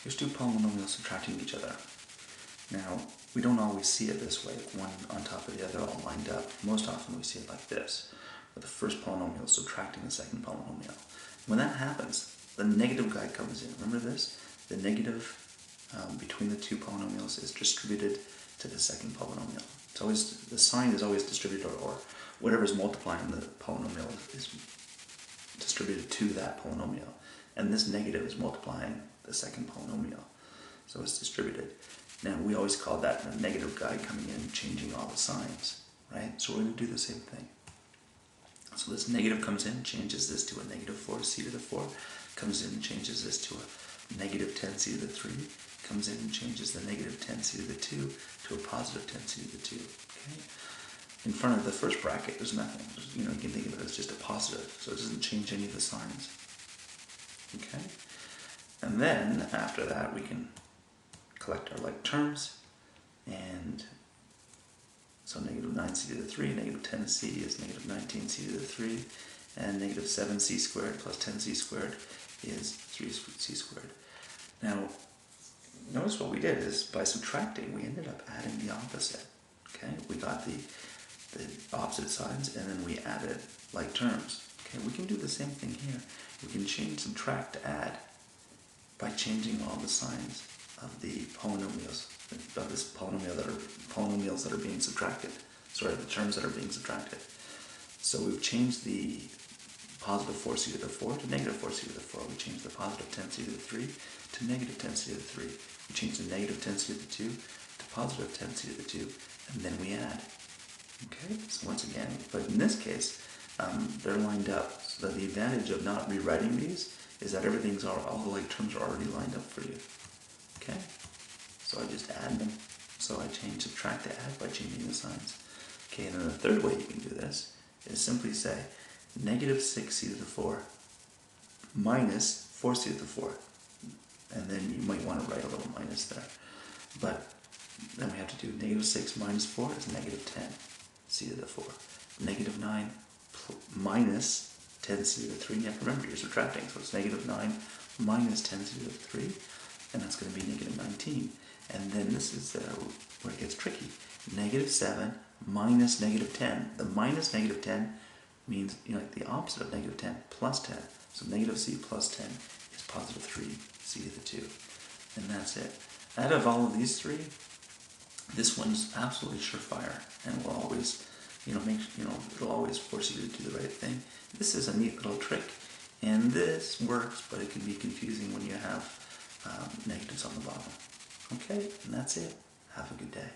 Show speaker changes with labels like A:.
A: Here's two polynomials subtracting each other. Now, we don't always see it this way, one on top of the other all lined up. Most often we see it like this, where the first polynomial is subtracting the second polynomial. When that happens, the negative guy comes in. Remember this? The negative between the two polynomials is distributed to the second polynomial. It's always, the sign is always distributed, or whatever is multiplying the polynomial is distributed to that polynomial. And this negative is multiplying the second polynomial. So it's distributed. Now we always call that the negative guy coming in, changing all the signs, right? So we're going to do the same thing. So this negative comes in, changes this to a negative 4c to the 4, comes in and changes this to a negative 10c to the 3, comes in and changes the negative 10c to the 2 to a positive 10c to the 2. Okay? In front of the first bracket, there's nothing. You can think of it as just a positive, so it doesn't change any of the signs. Okay? And then, after that, we can collect our like terms, and so negative 9c to the 3, negative 10c is negative 19c to the 3, and negative 7c squared plus 10c squared is 3c squared. Now, notice what we did is, by subtracting, we ended up adding the opposite. Okay, we got the opposite signs, and then we added like terms. Okay, we can do the same thing here. We can change subtract to add by changing all the signs of the polynomials, of this polynomials that are being subtracted. Sorry, the terms that are being subtracted. So we've changed the positive 4c to the 4 to negative 4c to the 4. We changed the positive 10c to the 3 to negative 10c to the 3. We changed the negative 10c to the 2 to positive 10c to the 2, and then we add. Okay, so once again, but in this case, they're lined up. So the advantage of not rewriting these is that all the like terms are already lined up for you. Okay, so I just add them. So I change subtract to add by changing the signs. Okay, and then the third way you can do this is simply say negative 6c to the 4 minus 4c to the 4. And then you might want to write a little minus there. But then we have to do negative 6 minus 4 is negative 10c to the 4. Negative 9 minus 10c to the 3. You have to remember you're subtracting, so it's negative 9 minus 10c to the 3. And that's going to be negative 19. And then this is where it gets tricky. Negative 7 minus negative 10. The minus negative 10 means, like the opposite of negative 10, plus 10. So negative c plus 10 is positive 3c to the 2. And that's it. Out of all of these three, this one's absolutely surefire and will always, it'll always force you to do the right thing. This is a neat little trick, and this works, but it can be confusing when you have negatives on the bottom. Okay, and that's it. Have a good day.